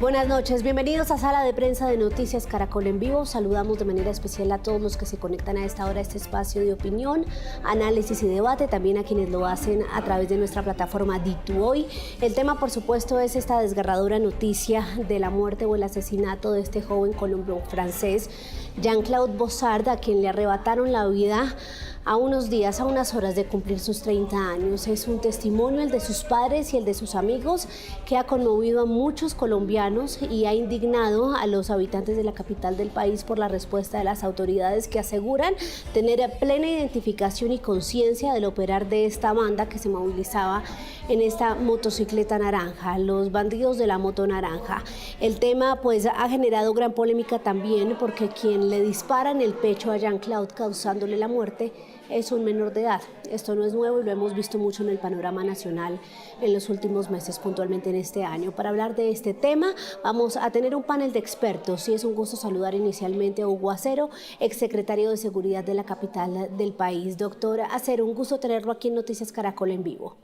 Buenas noches, bienvenidos a Sala de Prensa de Noticias Caracol en Vivo. Saludamos de manera especial a todos los que se conectan a esta hora a este espacio de opinión, análisis y debate, también a quienes lo hacen a través de nuestra plataforma Ditu Hoy. El tema, por supuesto, es esta desgarradora noticia de la muerte o el asesinato de este joven colombo-francés, Jean-Claude Bossard, a quien le arrebataron la vida a unos días, a unas horas de cumplir sus 30 años. Es un testimonio, el de sus padres y el de sus amigos, que ha conmovido a muchos colombianos y ha indignado a los habitantes de la capital del país por la respuesta de las autoridades, que aseguran tener plena identificación y conciencia del operar de esta banda que se movilizaba en esta motocicleta naranja, los bandidos de la moto naranja. El tema pues ha generado gran polémica también, porque quien le dispara en el pecho a Jean-Claude causándole la muerte es un menor de edad. Esto no es nuevo y lo hemos visto mucho en el panorama nacional en los últimos meses, puntualmente en este año. Para hablar de este tema vamos a tener un panel de expertos y es un gusto saludar inicialmente a Hugo Acero, exsecretario de Seguridad de la capital del país. Doctor Acero, un gusto tenerlo aquí en Noticias Caracol en Vivo.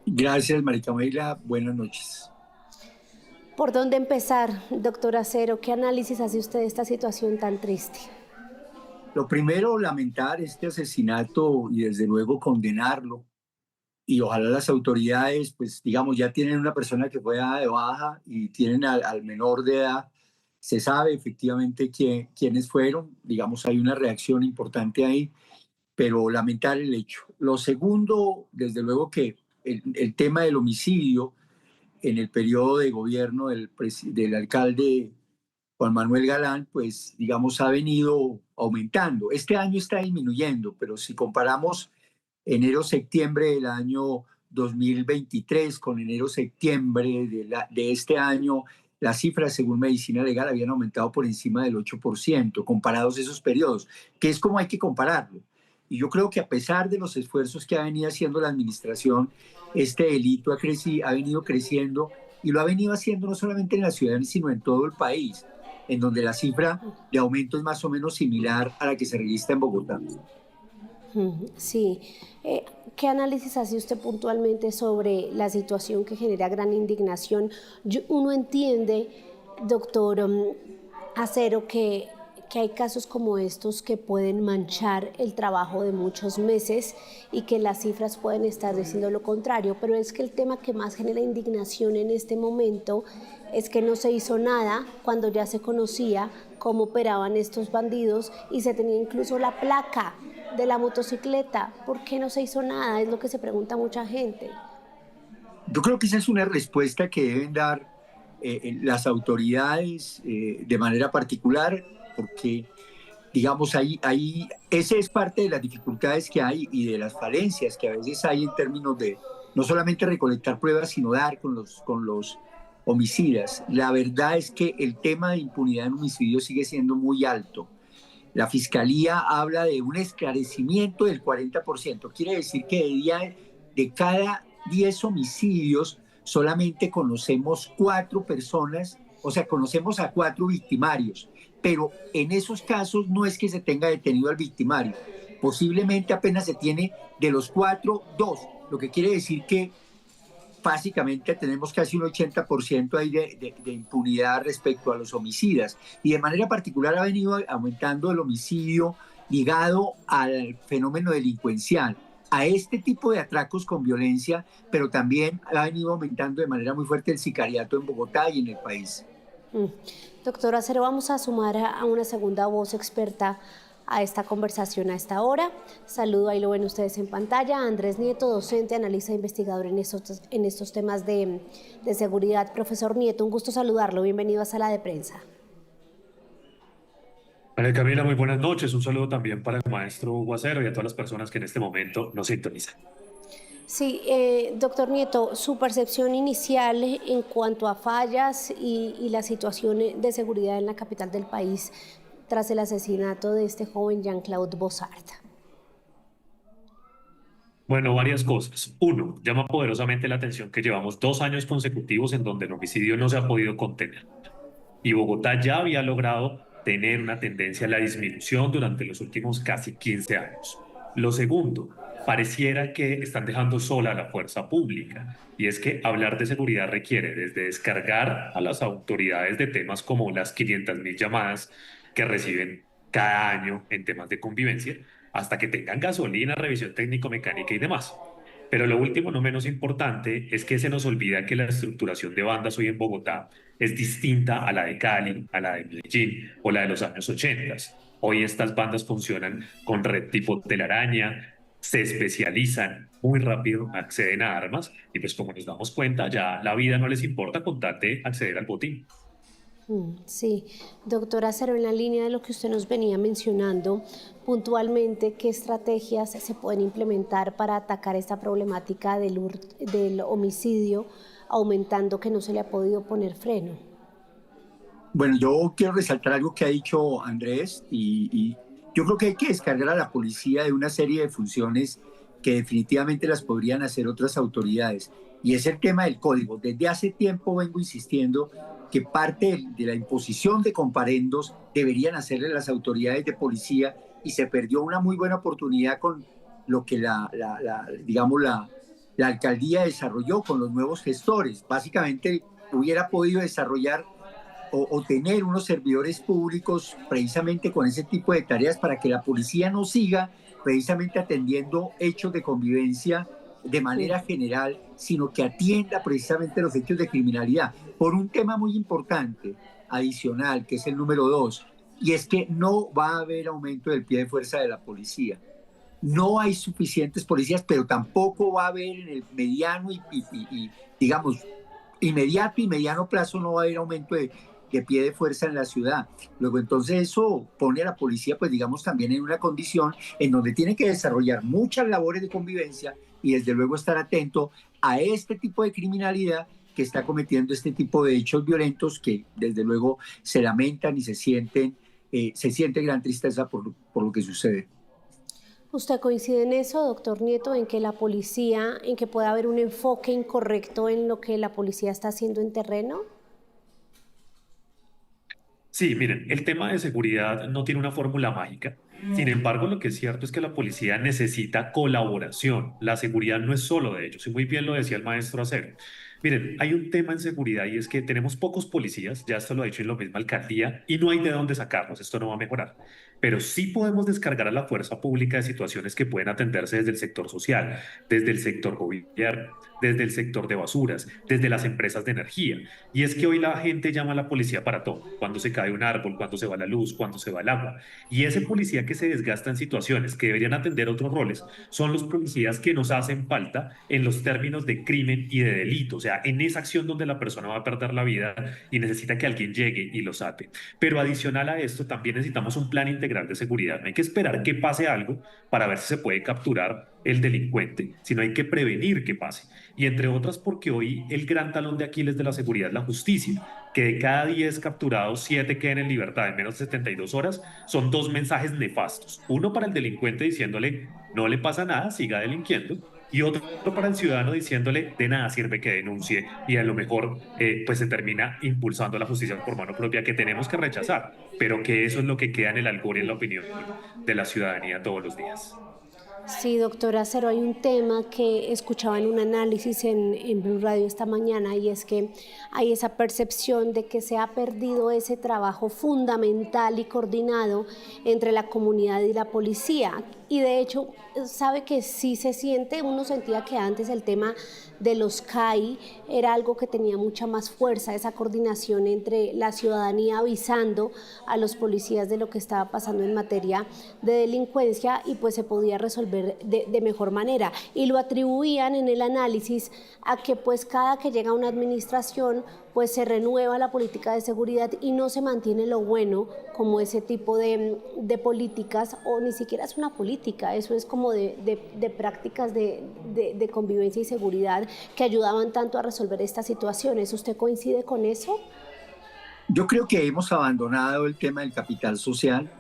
Gracias, María Camila. Buenas noches. ¿Por dónde empezar, doctor Acero? ¿Qué análisis hace usted de esta situación tan triste? Lo primero, lamentar este asesinato y desde luego condenarlo. Y ojalá las autoridades, pues digamos, ya tienen una persona que fue dada de baja y tienen al menor de edad. Se sabe efectivamente quiénes fueron. Digamos, hay una reacción importante ahí, pero lamentar el hecho. Lo segundo, desde luego que el tema del homicidio en el periodo de gobierno del alcalde Juan Manuel Galán, pues digamos ha venido aumentando. Este año está disminuyendo, pero si comparamos enero-septiembre del año 2023 con enero-septiembre de este año, las cifras según Medicina Legal habían aumentado por encima del 8%, comparados esos periodos, que es como hay que compararlo. Y yo creo que a pesar de los esfuerzos que ha venido haciendo la administración, este delito ha venido creciendo y lo ha venido haciendo no solamente en la ciudad, sino en todo el país, en donde la cifra de aumento es más o menos similar a la que se registra en Bogotá. Sí. ¿Qué análisis hace usted puntualmente sobre la situación que genera gran indignación? Uno entiende, doctor Acero, que hay casos como estos que pueden manchar el trabajo de muchos meses y que las cifras pueden estar diciendo lo contrario, pero es que el tema que más genera indignación en este momento es que no se hizo nada cuando ya se conocía cómo operaban estos bandidos y se tenía incluso la placa de la motocicleta. ¿Por qué no se hizo nada? Es lo que se pregunta mucha gente. Yo creo que esa es una respuesta que deben dar las autoridades de manera particular, porque, digamos, esa es parte de las dificultades que hay y de las falencias que a veces hay en términos de no solamente recolectar pruebas, sino dar con los homicidas. La verdad es que el tema de impunidad en homicidios sigue siendo muy alto. La Fiscalía habla de un esclarecimiento del 40%. Quiere decir que de cada 10 homicidios solamente conocemos 4 personas, o sea, conocemos a 4 victimarios, pero en esos casos no es que se tenga detenido al victimario. Posiblemente apenas se tiene de los 4, 2, lo que quiere decir que básicamente tenemos casi un 80% ahí de impunidad respecto a los homicidas. Y de manera particular ha venido aumentando el homicidio ligado al fenómeno delincuencial, a este tipo de atracos con violencia, pero también ha venido aumentando de manera muy fuerte el sicariato en Bogotá y en el país. Doctor Acero, vamos a sumar a una segunda voz experta a esta conversación a esta hora. Saludo, ahí lo ven ustedes en pantalla, a Andrés Nieto, docente, analista e investigador en estos temas de seguridad. Profesor Nieto, un gusto saludarlo, bienvenido a Sala de Prensa. María Camila, muy buenas noches. Un saludo también para el maestro Hugo Acero y a todas las personas que en este momento nos sintonizan. Sí, doctor Nieto, su percepción inicial en cuanto a fallas y la situación de seguridad en la capital del país tras el asesinato de este joven Jean-Claude Bossard. Bueno, varias cosas. Uno, llama poderosamente la atención que llevamos 2 años consecutivos en donde el homicidio no se ha podido contener. Y Bogotá ya había logrado tener una tendencia a la disminución durante los últimos casi 15 años. Lo segundo, pareciera que están dejando sola a la fuerza pública. Y es que hablar de seguridad requiere desde descargar a las autoridades de temas como las 500.000 llamadas que reciben cada año en temas de convivencia, hasta que tengan gasolina, revisión técnico-mecánica y demás. Pero lo último, no menos importante, es que se nos olvida que la estructuración de bandas hoy en Bogotá es distinta a la de Cali, a la de Medellín o la de los años 80. Hoy estas bandas funcionan con red tipo telaraña, se especializan muy rápido, acceden a armas y pues como nos damos cuenta, ya la vida no les importa con tal de acceder al botín. Sí, doctora Cero, en la línea de lo que usted nos venía mencionando, puntualmente, ¿qué estrategias se pueden implementar para atacar esta problemática del homicidio, aumentando que no se le ha podido poner freno? Bueno, yo quiero resaltar algo que ha dicho Andrés y yo creo que hay que descargar a la policía de una serie de funciones que definitivamente las podrían hacer otras autoridades. Y es el tema del código. Desde hace tiempo vengo insistiendo que parte de la imposición de comparendos deberían hacerle las autoridades de policía y se perdió una muy buena oportunidad con lo que digamos, la alcaldía desarrolló con los nuevos gestores. Básicamente hubiera podido desarrollar o tener unos servidores públicos precisamente con ese tipo de tareas para que la policía no siga precisamente atendiendo hechos de convivencia de manera general, sino que atienda precisamente los hechos de criminalidad. Por un tema muy importante, adicional, que es el número 2, y es que no va a haber aumento del pie de fuerza de la policía. No hay suficientes policías, pero tampoco va a haber en el mediano y digamos, inmediato y mediano plazo no va a haber aumento de pie de fuerza en la ciudad. Luego entonces eso pone a la policía pues digamos también en una condición en donde tiene que desarrollar muchas labores de convivencia y desde luego estar atento a este tipo de criminalidad que está cometiendo este tipo de hechos violentos que desde luego se lamentan y se siente gran tristeza por lo que sucede. ¿Usted coincide en eso, doctor Nieto, en que la policía, en que puede haber un enfoque incorrecto en lo que la policía está haciendo en terreno? Sí, miren, el tema de seguridad no tiene una fórmula mágica. Sin embargo, lo que es cierto es que la policía necesita colaboración. La seguridad no es solo de ellos, y muy bien lo decía el maestro Acero. Miren, hay un tema en seguridad y es que tenemos pocos policías, ya esto lo ha dicho en la misma alcaldía, y no hay de dónde sacarlos, esto no va a mejorar. Pero sí podemos descargar a la fuerza pública de situaciones que pueden atenderse desde el sector social, desde el sector gobierno, desde el sector de basuras, desde las empresas de energía. Y es que hoy la gente llama a la policía para todo, cuando se cae un árbol, cuando se va la luz, cuando se va el agua. Y ese policía que se desgasta en situaciones que deberían atender otros roles son los policías que nos hacen falta en los términos de crimen y de delito, o sea, en esa acción donde la persona va a perder la vida y necesita que alguien llegue y lo saque. Pero adicional a esto, también necesitamos un plan integral de seguridad. No hay que esperar que pase algo para ver si se puede capturar el delincuente, sino hay que prevenir que pase. Y entre otras porque hoy el gran talón de Aquiles de la seguridad es la justicia, que de cada 10 capturados, 7 queden en libertad en menos de 72 horas, son dos mensajes nefastos. Uno para el delincuente diciéndole, no le pasa nada, siga delinquiendo, y otro para el ciudadano diciéndole, de nada sirve que denuncie, y a lo mejor pues se termina impulsando la justicia por mano propia que tenemos que rechazar, pero que eso es lo que queda en el albur y en la opinión de la ciudadanía todos los días. Sí, doctora Cero, hay un tema que escuchaba en un análisis en Blue Radio esta mañana y es que hay esa percepción de que se ha perdido ese trabajo fundamental y coordinado entre la comunidad y la policía. Y de hecho, sabe que sí se siente, uno sentía que antes el tema de los CAI era algo que tenía mucha más fuerza, esa coordinación entre la ciudadanía avisando a los policías de lo que estaba pasando en materia de delincuencia y pues se podía resolver de mejor manera. Y lo atribuían en el análisis a que pues cada que llega una administración pues se renueva la política de seguridad y no se mantiene lo bueno como ese tipo de políticas, o ni siquiera es una política, eso es como de prácticas de convivencia y seguridad que ayudaban tanto a resolver estas situaciones. ¿Usted coincide con eso? Yo creo que hemos abandonado el tema del capital social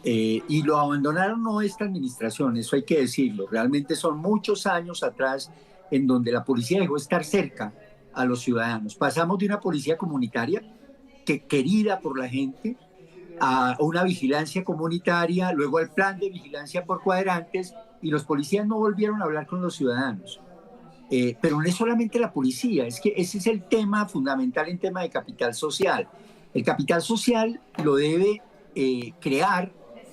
y lo abandonaron no esta administración, eso hay que decirlo. Realmente son muchos años atrás en donde la policía dejó de estar cerca a los ciudadanos. Pasamos de una policía comunitaria que querida por la gente a una vigilancia comunitaria, luego al plan de vigilancia por cuadrantes, y los policías no volvieron a hablar con los ciudadanos. Pero no es solamente la policía, es que ese es el tema fundamental en tema de capital social. El capital social lo debe crear,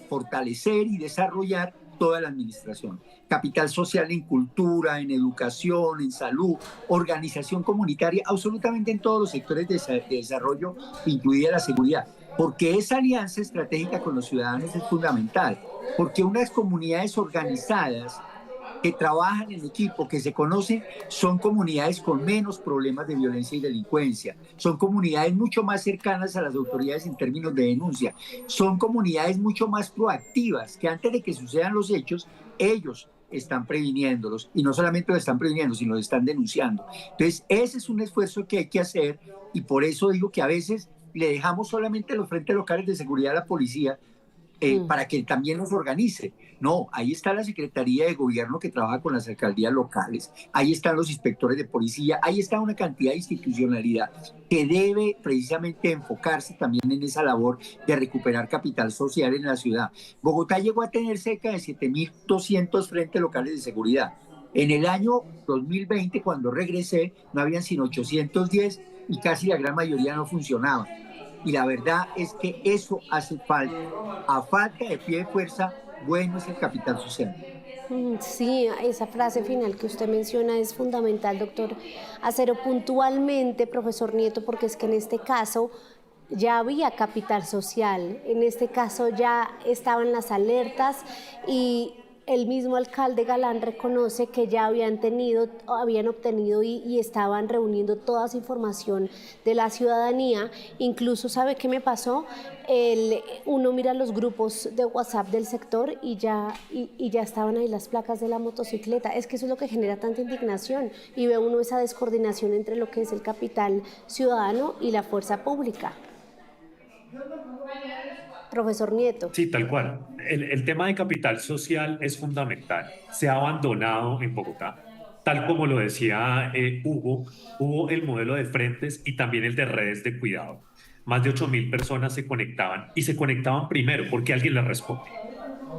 fortalecer y desarrollar toda la administración. Capital social en cultura, en educación, en salud, organización comunitaria, absolutamente en todos los sectores de desarrollo, incluida la seguridad. Porque esa alianza estratégica con los ciudadanos es fundamental. Porque unas comunidades organizadas que trabajan en equipo, que se conocen, son comunidades con menos problemas de violencia y delincuencia, son comunidades mucho más cercanas a las autoridades en términos de denuncia, son comunidades mucho más proactivas, que antes de que sucedan los hechos, ellos están previniéndolos, y no solamente lo están previniendo, sino lo están denunciando. Entonces, ese es un esfuerzo que hay que hacer, y por eso digo que a veces le dejamos solamente los frentes locales de seguridad a la policía, para que también nos organice. No, ahí está la Secretaría de Gobierno que trabaja con las alcaldías locales, ahí están los inspectores de policía, ahí está una cantidad de institucionalidad que debe precisamente enfocarse también en esa labor de recuperar capital social en la ciudad. Bogotá llegó a tener cerca de 7.200 frentes locales de seguridad. En el año 2020, cuando regresé, no habían sino 810 y casi la gran mayoría no funcionaban. Y la verdad es que eso hace falta. A falta de pie de fuerza, bueno es el capital social. Sí, esa frase final que usted menciona es fundamental, doctor Acero. Puntualmente, profesor Nieto, porque es que en este caso ya había capital social, en este caso ya estaban las alertas, y el mismo alcalde Galán reconoce que ya habían obtenido y estaban reuniendo toda esa información de la ciudadanía. Incluso, ¿sabe qué me pasó? Uno mira los grupos de WhatsApp del sector y ya estaban ahí las placas de la motocicleta. Es que eso es lo que genera tanta indignación, y ve uno esa descoordinación entre lo que es el capital ciudadano y la fuerza pública. Profesor Nieto. Sí, tal cual. El tema de capital social es fundamental. Se ha abandonado en Bogotá. Tal como lo decía Hugo, hubo el modelo de frentes y también el de redes de cuidado. Más de 8.000 personas se conectaban, y se conectaban primero porque alguien les respondía.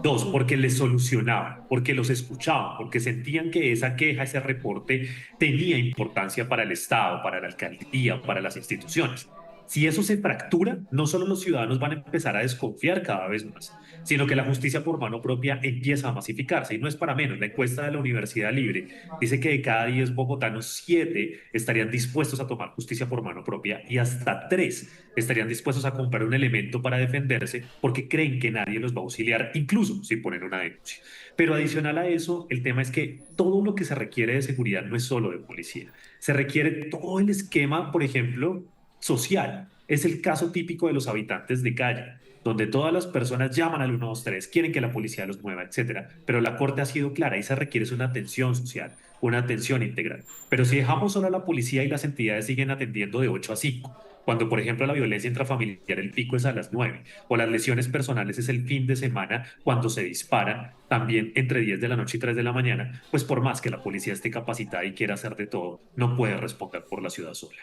Dos, porque les solucionaban, porque los escuchaban, porque sentían que esa queja, ese reporte tenía importancia para el Estado, para la alcaldía, para las instituciones. Si eso se fractura, no solo los ciudadanos van a empezar a desconfiar cada vez más, sino que la justicia por mano propia empieza a masificarse. Y no es para menos. La encuesta de la Universidad Libre dice que de cada 10 bogotanos, 7 estarían dispuestos a tomar justicia por mano propia, y hasta 3 estarían dispuestos a comprar un elemento para defenderse porque creen que nadie los va a auxiliar, incluso si ponen una denuncia. Pero adicional a eso, el tema es que todo lo que se requiere de seguridad no es solo de policía. Se requiere todo el esquema, por ejemplo, social. Es el caso típico de los habitantes de calle, donde todas las personas llaman al 123, quieren que la policía los mueva, etcétera. Pero la Corte ha sido clara, y se requiere una atención social, una atención integral. Pero si dejamos solo a la policía y las entidades siguen atendiendo de 8 a 5, cuando por ejemplo la violencia intrafamiliar, el pico es a las 9, o las lesiones personales es el fin de semana cuando se disparan, también entre 10 de la noche y 3 de la mañana, pues por más que la policía esté capacitada y quiera hacer de todo, no puede responder por la ciudad sola.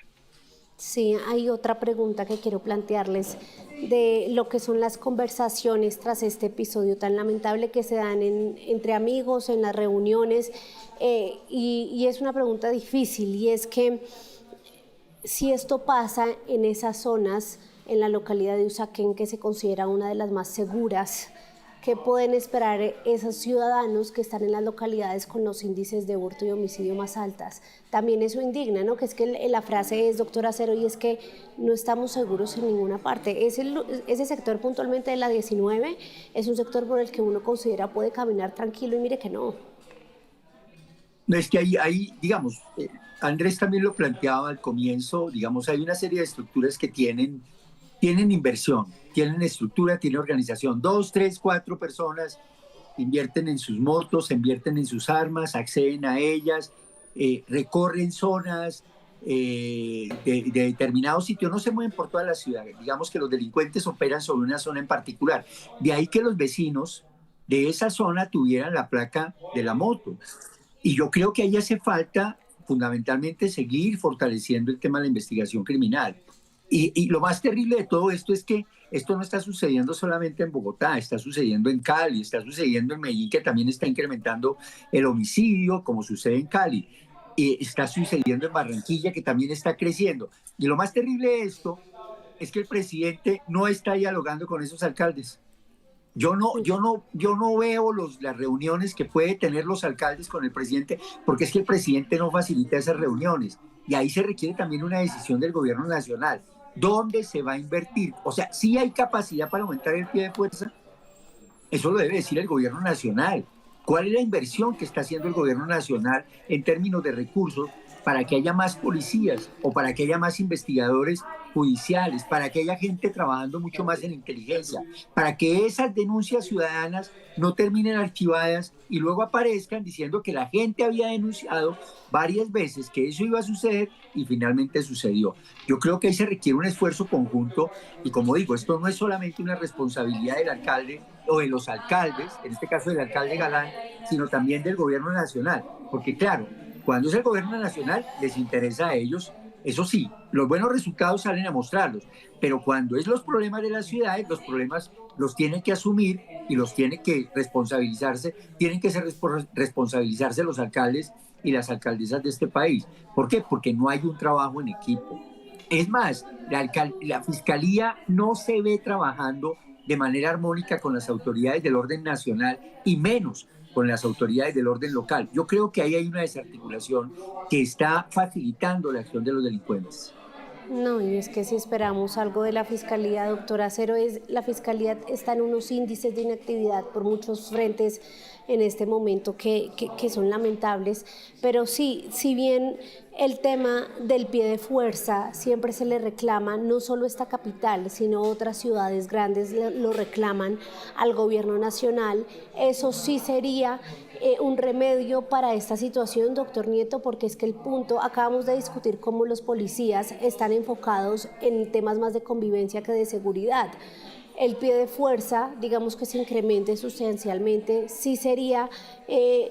Sí, hay otra pregunta que quiero plantearles de lo que son las conversaciones tras este episodio tan lamentable que se dan entre amigos, en las reuniones, y es una pregunta difícil, y es que si esto pasa en esas zonas, en la localidad de Usaquén, que se considera una de las más seguras, ¿qué pueden esperar esos ciudadanos que están en las localidades con los índices de hurto y homicidio más altas? También eso indigna, ¿no? Que es que la frase es, doctor Acero, y es que no estamos seguros en ninguna parte. Ese sector puntualmente de la 19 es un sector por el que uno considera puede caminar tranquilo, y mire que no. No, es que ahí digamos, Andrés también lo planteaba al comienzo, digamos, hay una serie de estructuras que tienen inversión, tienen estructura, tienen organización. 2, 3, 4 personas invierten en sus motos, invierten en sus armas, acceden a ellas, recorren zonas de determinados sitios, no se mueven por toda la ciudad. Digamos que los delincuentes operan sobre una zona en particular. De ahí que los vecinos de esa zona tuvieran la placa de la moto. Y yo creo que ahí hace falta fundamentalmente seguir fortaleciendo el tema de la investigación criminal. Y lo más terrible de todo esto es que esto no está sucediendo solamente en Bogotá, está sucediendo en Cali, está sucediendo en Medellín, que también está incrementando el homicidio, como sucede en Cali. Y está sucediendo en Barranquilla, que también está creciendo. Y lo más terrible de esto es que el presidente no está dialogando con esos alcaldes. Yo no veo las reuniones que puede tener los alcaldes con el presidente, porque es que el presidente no facilita esas reuniones. Y ahí se requiere también una decisión del gobierno nacional. ¿Dónde se va a invertir? O sea, sí hay capacidad para aumentar el pie de fuerza, eso lo debe decir el gobierno nacional. ¿Cuál es la inversión que está haciendo el gobierno nacional en términos de recursos para que haya más policías o para que haya más investigadores judiciales, para que haya gente trabajando mucho más en inteligencia, para que esas denuncias ciudadanas no terminen archivadas y luego aparezcan diciendo que la gente había denunciado varias veces que eso iba a suceder y finalmente sucedió? Yo creo que ahí se requiere un esfuerzo conjunto y, como digo, esto no es solamente una responsabilidad del alcalde o de los alcaldes, en este caso del alcalde Galán, sino también del gobierno nacional, porque claro, cuando es el gobierno nacional les interesa a ellos, eso sí, los buenos resultados salen a mostrarlos, pero cuando es los problemas de las ciudades, los problemas los tienen que asumir y los tienen que responsabilizarse, tienen que ser responsabilizarse los alcaldes y las alcaldesas de este país. ¿Por qué? Porque no hay un trabajo en equipo. Es más, la fiscalía no se ve trabajando de manera armónica con las autoridades del orden nacional y menos con las autoridades del orden local. Yo creo que ahí hay una desarticulación que está facilitando la acción de los delincuentes. No, y es que si esperamos algo de la Fiscalía, doctora Acero, la Fiscalía está en unos índices de inactividad por muchos frentes en este momento que son lamentables, pero sí, si bien el tema del pie de fuerza siempre se le reclama, no solo esta capital, sino otras ciudades grandes lo reclaman al gobierno nacional, eso sí sería un remedio para esta situación, doctor Nieto, porque es que el punto, acabamos de discutir cómo los policías están enfocados en temas más de convivencia que de seguridad. El pie de fuerza, digamos que se incremente sustancialmente, ¿sí sería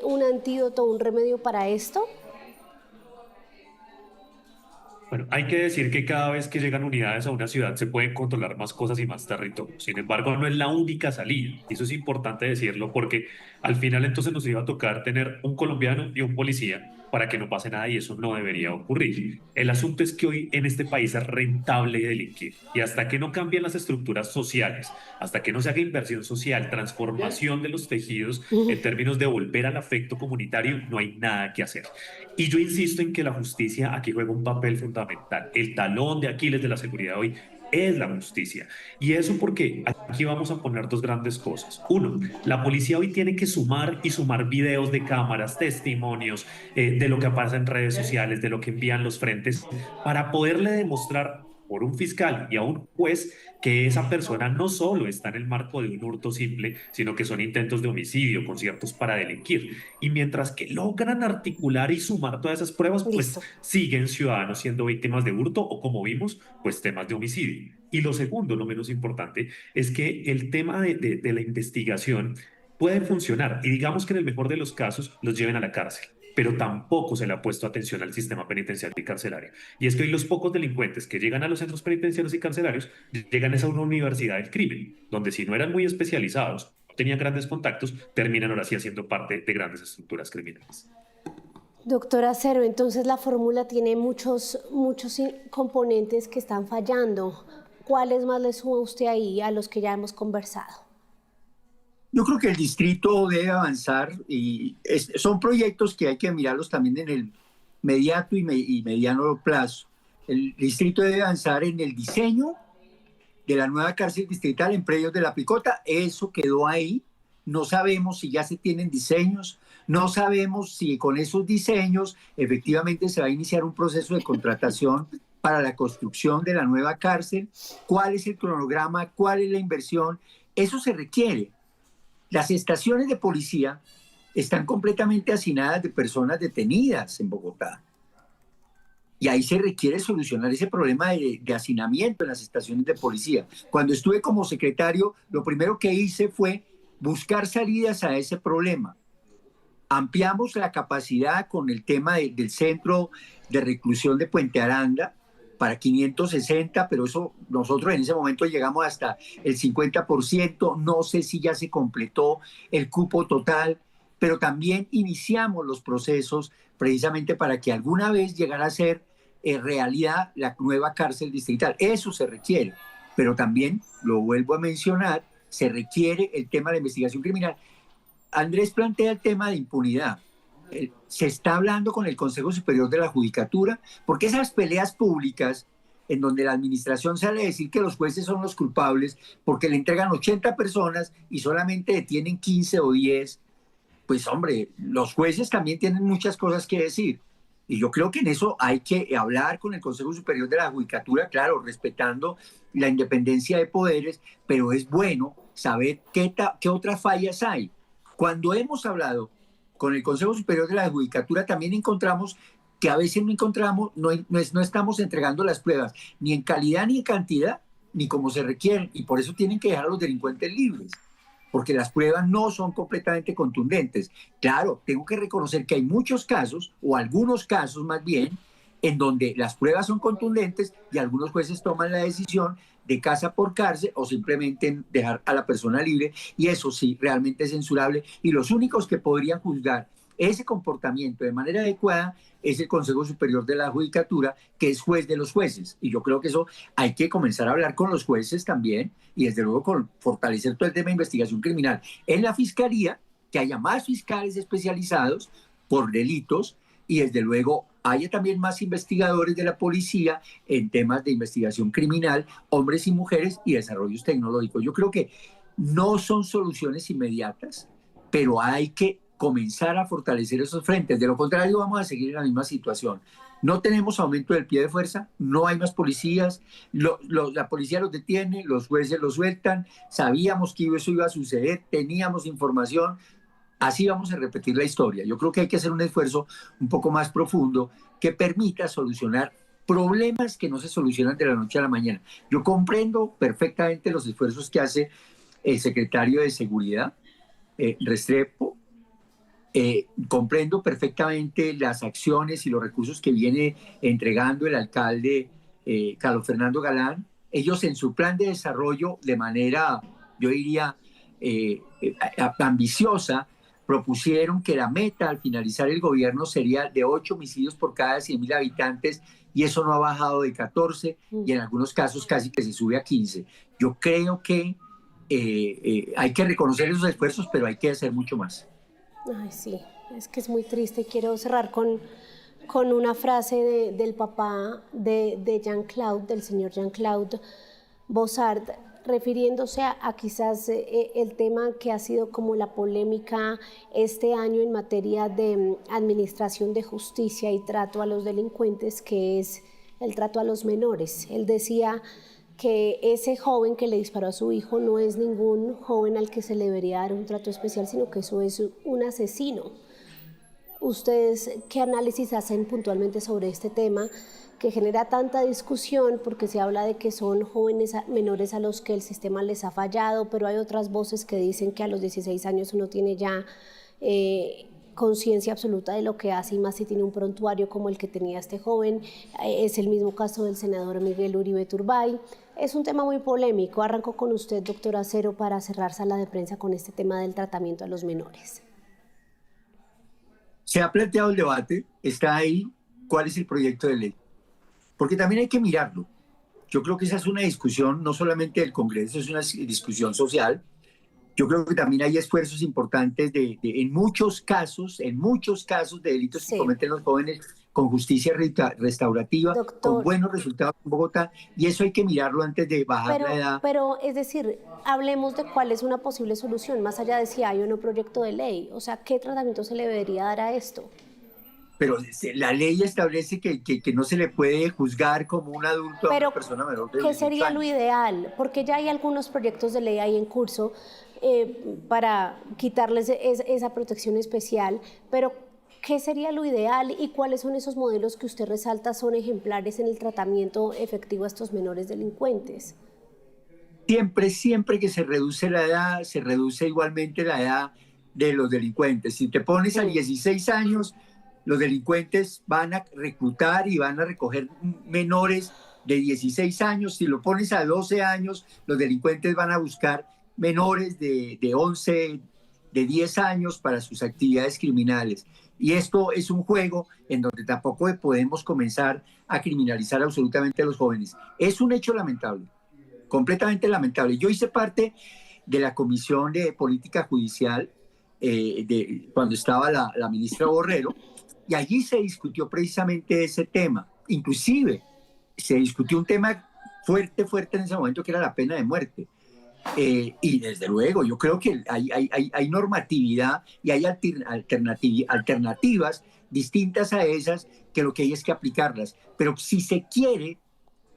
un antídoto, un remedio para esto? Bueno, hay que decir que cada vez que llegan unidades a una ciudad se pueden controlar más cosas y más territorio. Sin embargo, no es la única salida. Y eso es importante decirlo porque al final entonces nos iba a tocar tener un colombiano y un policía para que no pase nada y eso no debería ocurrir. El asunto es que hoy en este país es rentable delinquir y hasta que no cambien las estructuras sociales, hasta que no se haga inversión social, transformación de los tejidos en términos de volver al afecto comunitario, no hay nada que hacer. Y yo insisto en que la justicia aquí juega un papel fundamental. El talón de Aquiles de la seguridad hoy es la justicia. Y eso porque aquí vamos a poner dos grandes cosas. Uno, la policía hoy tiene que sumar y sumar videos de cámaras, testimonios de lo que pasa en redes sociales, de lo que envían los frentes, para poderle demostrar por un fiscal y a un juez que esa persona no solo está en el marco de un hurto simple, sino que son intentos de homicidio, conciertos para delinquir. Y mientras que logran articular y sumar todas esas pruebas, pues Listo. siguen ciudadanos siendo víctimas de hurto o, como vimos, pues temas de homicidio. Y lo segundo, lo menos importante, es que el tema de la investigación puede funcionar y digamos que en el mejor de los casos los lleven a la cárcel, pero tampoco se le ha puesto atención al sistema penitenciario y carcelario. Y es que hoy los pocos delincuentes que llegan a los centros penitenciarios y carcelarios llegan a una universidad del crimen, donde si no eran muy especializados, no tenían grandes contactos, terminan ahora sí haciendo parte de grandes estructuras criminales. Doctora Acero, entonces la fórmula tiene muchos componentes que están fallando. ¿Cuáles más le suma usted ahí a los que ya hemos conversado? Yo creo que el distrito debe avanzar y son proyectos que hay que mirarlos también en el mediato y mediano plazo. El distrito debe avanzar en el diseño de la nueva cárcel distrital en predios de La Picota. Eso quedó ahí. No sabemos si ya se tienen diseños, no sabemos si con esos diseños efectivamente se va a iniciar un proceso de contratación para la construcción de la nueva cárcel, cuál es el cronograma, cuál es la inversión. Eso se requiere. Las estaciones de policía están completamente hacinadas de personas detenidas en Bogotá. Y ahí se requiere solucionar ese problema de hacinamiento en las estaciones de policía. Cuando estuve como secretario, lo primero que hice fue buscar salidas a ese problema. Ampliamos la capacidad con el tema del centro de reclusión de Puente Aranda, para 560, pero eso nosotros en ese momento llegamos hasta el 50%, no sé si ya se completó el cupo total, pero también iniciamos los procesos precisamente para que alguna vez llegara a ser realidad la nueva cárcel distrital. Eso se requiere, pero también, lo vuelvo a mencionar, se requiere el tema de la investigación criminal. Andrés plantea el tema de impunidad. Se está hablando con el Consejo Superior de la Judicatura, porque esas peleas públicas en donde la administración sale a decir que los jueces son los culpables porque le entregan 80 personas y solamente detienen 15 o 10, pues hombre, los jueces también tienen muchas cosas que decir. Y yo creo que en eso hay que hablar con el Consejo Superior de la Judicatura, claro, respetando la independencia de poderes, pero es bueno saber qué otras fallas hay. Cuando hemos hablado con el Consejo Superior de la Judicatura, también encontramos que a veces no estamos entregando las pruebas, ni en calidad ni en cantidad, ni como se requieren, y por eso tienen que dejar a los delincuentes libres, porque las pruebas no son completamente contundentes. Claro, tengo que reconocer que hay muchos casos, o algunos casos más bien, en donde las pruebas son contundentes y algunos jueces toman la decisión de casa por cárcel o simplemente dejar a la persona libre, y eso sí, realmente es censurable, y los únicos que podrían juzgar ese comportamiento de manera adecuada es el Consejo Superior de la Judicatura, que es juez de los jueces. Y yo creo que eso hay que comenzar a hablar con los jueces también, y desde luego con fortalecer todo el tema de investigación criminal en la Fiscalía, que haya más fiscales especializados por delitos, y desde luego haya también más investigadores de la policía en temas de investigación criminal, hombres y mujeres, y desarrollos tecnológicos. Yo creo que no son soluciones inmediatas, pero hay que comenzar a fortalecer esos frentes. De lo contrario, vamos a seguir en la misma situación. No tenemos aumento del pie de fuerza, no hay más policías, la policía los detiene, los jueces los sueltan, sabíamos que eso iba a suceder, teníamos información, así vamos a repetir la historia. Yo creo que hay que hacer un esfuerzo un poco más profundo que permita solucionar problemas que no se solucionan de la noche a la mañana. Yo comprendo perfectamente los esfuerzos que hace el secretario de Seguridad, Restrepo. Comprendo perfectamente las acciones y los recursos que viene entregando el alcalde Carlos Fernando Galán. Ellos en su plan de desarrollo, de manera, yo diría, ambiciosa, propusieron que la meta al finalizar el gobierno sería de 8 homicidios por cada 100.000 habitantes, y eso no ha bajado de 14 y en algunos casos casi que se sube a 15. Yo creo que hay que reconocer esos esfuerzos, pero hay que hacer mucho más. Ay, sí, es que es muy triste. Quiero cerrar con una frase del papá de Jean-Claude, del señor Jean-Claude Bossard, refiriéndose a quizás el tema que ha sido como la polémica este año en materia de administración de justicia y trato a los delincuentes, que es el trato a los menores. Él decía que ese joven que le disparó a su hijo no es ningún joven al que se le debería dar un trato especial, sino que eso es un asesino. ¿Ustedes qué análisis hacen puntualmente sobre este tema que genera tanta discusión? Porque se habla de que son jóvenes menores a los que el sistema les ha fallado, pero hay otras voces que dicen que a los 16 años uno tiene ya conciencia absoluta de lo que hace, y más si tiene un prontuario como el que tenía este joven. Es el mismo caso del senador Miguel Uribe Turbay. Es un tema muy polémico. Arranco con usted, doctor Acero, para cerrar sala de prensa con este tema del tratamiento a los menores. Se ha planteado el debate, está ahí, ¿cuál es el proyecto de ley? Porque también hay que mirarlo. Yo creo que esa es una discusión no solamente del Congreso, es una discusión social. Yo creo que también hay esfuerzos importantes en muchos casos de delitos que cometen los jóvenes, con justicia restaurativa, doctor, con buenos resultados en Bogotá, y eso hay que mirarlo antes de bajar la edad. Pero es decir, hablemos de cuál es una posible solución, más allá de si hay o no proyecto de ley. O sea, ¿qué tratamiento se le debería dar a esto? Pero la ley establece que no se le puede juzgar como un adulto a una persona menor de 18 años. ¿Qué sería lo ideal? Porque ya hay algunos proyectos de ley ahí en curso para quitarles esa protección especial, pero ¿qué sería lo ideal y cuáles son esos modelos que usted resalta son ejemplares en el tratamiento efectivo a estos menores delincuentes? Siempre que se reduce la edad, se reduce igualmente la edad de los delincuentes. Si te pones a 16 años, los delincuentes van a reclutar y van a recoger menores de 16 años, si lo pones a 12 años, los delincuentes van a buscar menores de 11, de 10 años para sus actividades criminales. Y esto es un juego en donde tampoco podemos comenzar a criminalizar absolutamente a los jóvenes. Es un hecho lamentable, completamente lamentable. Yo hice parte de la Comisión de Política Judicial cuando estaba la ministra Borrero, y allí se discutió precisamente ese tema. Inclusive se discutió un tema fuerte en ese momento, que era la pena de muerte. Y desde luego, yo creo que hay normatividad y hay alternativas distintas a esas, que lo que hay es que aplicarlas. Pero si se quiere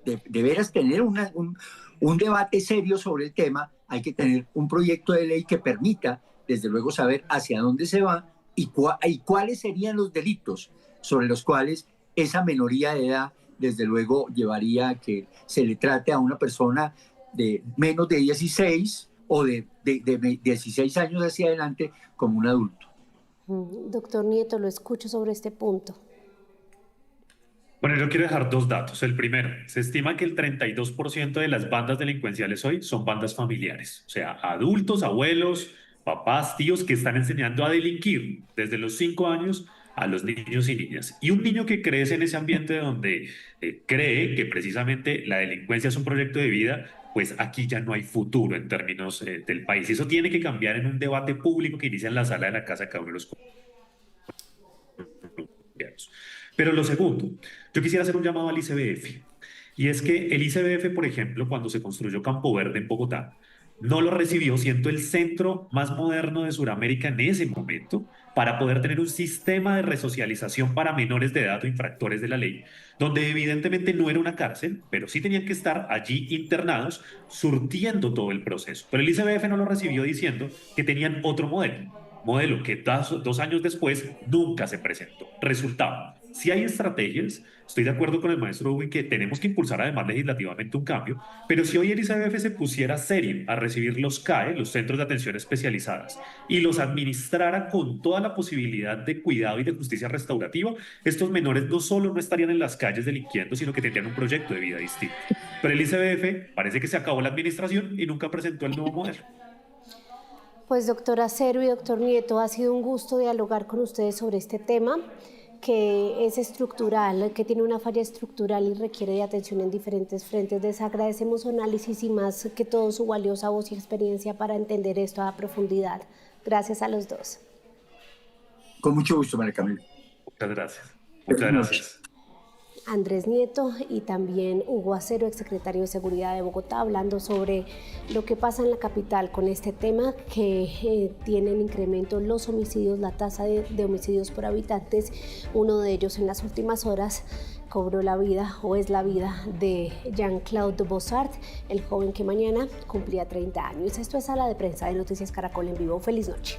de veras tener un debate serio sobre el tema, hay que tener un proyecto de ley que permita, desde luego, saber hacia dónde se va y cuáles serían los delitos sobre los cuales esa minoría de edad, desde luego, llevaría a que se le trate a una persona de menos de 16 o de 16 años hacia adelante como un adulto. Doctor Nieto, lo escucho sobre este punto. Bueno, yo quiero dejar dos datos. El primero, se estima que el 32% de las bandas delincuenciales hoy son bandas familiares, o sea, adultos, abuelos, papás, tíos que están enseñando a delinquir desde los 5 años a los niños y niñas. Y un niño que crece en ese ambiente donde cree que precisamente la delincuencia es un proyecto de vida, pues aquí ya no hay futuro en términos del país. Y eso tiene que cambiar en un debate público que inicia en la sala de la casa de cada uno de los colombianos. Pero lo segundo, yo quisiera hacer un llamado al ICBF. Y es que el ICBF, por ejemplo, cuando se construyó Campo Verde en Bogotá, no lo recibió siendo el centro más moderno de Sudamérica en ese momento para poder tener un sistema de resocialización para menores de edad o infractores de la ley, donde evidentemente no era una cárcel, pero sí tenían que estar allí internados, surtiendo todo el proceso. Pero el ICBF no lo recibió diciendo que tenían otro modelo que 2 años después nunca se presentó. Resultado, si hay estrategias, estoy de acuerdo con el maestro Ubi que tenemos que impulsar además legislativamente un cambio, pero si hoy el ICBF se pusiera serio a recibir los CAE, los Centros de Atención Especializadas, y los administrara con toda la posibilidad de cuidado y de justicia restaurativa, estos menores no solo no estarían en las calles delinquiendo, sino que tendrían un proyecto de vida distinto. Pero el ICBF parece que se acabó la administración y nunca presentó el nuevo modelo. Pues doctor Acero y doctor Nieto, ha sido un gusto dialogar con ustedes sobre este tema, que es estructural, que tiene una falla estructural y requiere de atención en diferentes frentes. Les agradecemos su análisis y más que todo su valiosa voz y experiencia para entender esto a profundidad. Gracias a los dos. Con mucho gusto, María Camila. Muchas gracias. Muchas gracias. Andrés Nieto y también Hugo Acero, exsecretario de Seguridad de Bogotá, hablando sobre lo que pasa en la capital con este tema, que tienen incremento los homicidios, la tasa de homicidios por habitantes. Uno de ellos en las últimas horas cobró la vida, o es la vida, de Jean-Claude Bossart, el joven que mañana cumplía 30 años. Esto es Sala de Prensa de Noticias Caracol en Vivo. Feliz noche.